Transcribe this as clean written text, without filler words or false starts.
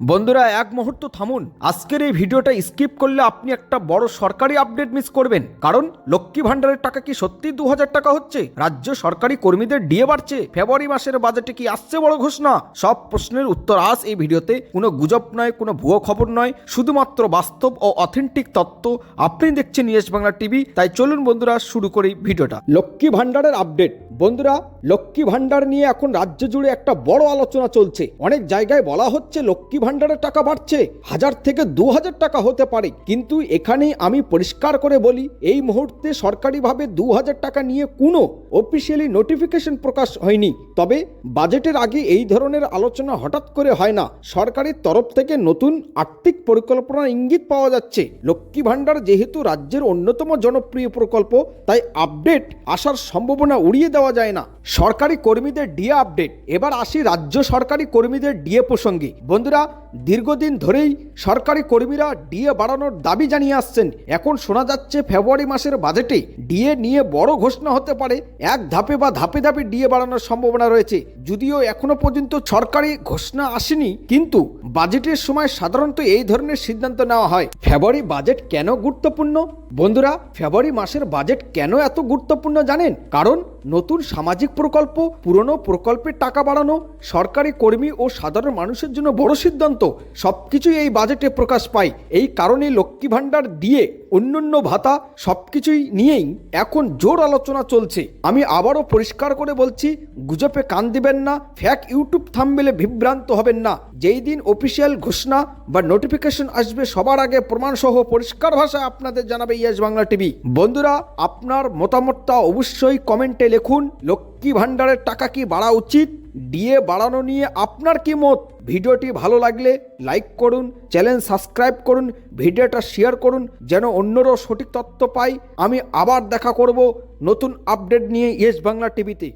বন্ধুরা এক মুহূর্ত থামুন। আজকের এই ভিডিওটা স্কিপ করলে আপনি একটা বড় সরকারি আপডেট মিস করবেন। কারণ লক্ষ্মী ভান্ডারের টাকা কি সত্যি 2000 টাকা হচ্ছে? রাজ্য সরকারি কর্মীদের ডিএ বাড়ছে? ফেব্রুয়ারি মাসের বাজেটে কি আসছে বড় ঘোষণা? সব প্রশ্নের উত্তর আজ এই ভিডিওতে। কোনো গুজব নয়, কোনো ভুয়ো খবর নয়, শুধুমাত্র বাস্তব ও অথেন্টিক তথ্য। আপনি দেখছেন ইয়েস বাংলা টিভি, তাই চলুন বন্ধুরা শুরু করি ভিডিওটা। লক্ষ্মী ভান্ডারের আপডেট। বন্ধুরা, লক্ষ্মী ভান্ডার নিয়ে এখন রাজ্য জুড়ে একটা বড় আলোচনা চলছে। অনেক জায়গায় বলা হচ্ছে লক্ষ্মী ভান্ডারের টাকা বাড়ছে, 1000 থেকে 2000 টাকা হতে পারে। কিন্তু এখানেই আমি পরিষ্কার করে বলি, এই মুহূর্তে সরকারিভাবে 2000 টাকা নিয়ে কোনো অফিসিয়ালি নোটিফিকেশন প্রকাশ হয়নি। তবে বাজেটের আগে এই ধরনের আলোচনা হঠাৎ করে হয় না। সরকারের তরফ থেকে নতুন আর্থিক পরিকল্পনার ইঙ্গিত পাওয়া যাচ্ছে। লক্ষ্মী ভান্ডার যেহেতু রাজ্যের অন্যতম জনপ্রিয় প্রকল্প, তাই আপডেট আসার সম্ভাবনা উড়িয়ে দেওয়া যায় না। সরকারি কর্মীদের ডিএ আপডেট। এবার আসি রাজ্য সরকারি কর্মীদের ডিএ প্রসঙ্গে। বন্ধুরা, দীর্ঘদিন ধরেই সরকারি কর্মীরা ডিএ বাড়ানোর দাবি জানিয়ে আসছেন। এখন শোনা যাচ্ছে ফেব্রুয়ারি মাসের বাজেটে ডিএ নিয়ে বড় ঘোষণা হতে পারে। এক ধাপে বা ধাপে ধাপে ডিএ বাড়ানোর সম্ভাবনা রয়েছে। যদিও এখনো পর্যন্ত সরকারি ঘোষণা আসেনি, কিন্তু বাজেটের সময় সাধারণত এই ধরনের সিদ্ধান্ত নেওয়া হয়। ফেব্রুয়ারি বাজেট কেন গুরুত্বপূর্ণ? বন্ধুরা, ফেব্রুয়ারি মাসের বাজেট কেন এত গুরুত্বপূর্ণ জানেন? কারণ নতুন সামাজিক প্রকল্প, পুরনো প্রকল্পের টাকা বাড়ানো, সরকারি কর্মী ও সাধারণ মানুষের জন্য বড় সিদ্ধান্ত, সবকিছুই এই বাজেটে প্রকাশ পায়। এই কারণে লক্ষ্মী ভান্ডার দিয়ে অন্যান্য ভাতা সবকিছুই নিয়েই এখন জোর আলোচনা চলছে। আমি আবারও পরিষ্কার করে বলছি, গুজবে কান দিবেন না, ফ্যাক ইউটিউব থাম্বনেলে বিভ্রান্ত হবেন না। যেই দিন অফিসিয়াল ঘোষণা বা নোটিফিকেশন আসবে, সবার আগে প্রমাণসহ পরিষ্কার ভাষায় আপনাদের জানাবে ইয়েস বাংলা টিভি। বন্ধুরা, আপনার মতামতটা অবশ্যই কমেন্টে লিখুন। লক্ষ্মী ভান্ডারের টাকা কি বাড়া উচিত? ডিএ বাড়ানো নিয়ে আপনার কি মত? ভিডিওটি ভালো লাগলে লাইক করুন, চ্যানেল সাবস্ক্রাইব করুন, ভিডিওটা শেয়ার করুন, যেন অন্যরাও সঠিক তথ্য পায়। আমি আবার দেখা করব নতুন আপডেট নিয়ে ইয়েস বাংলা টিভিতে।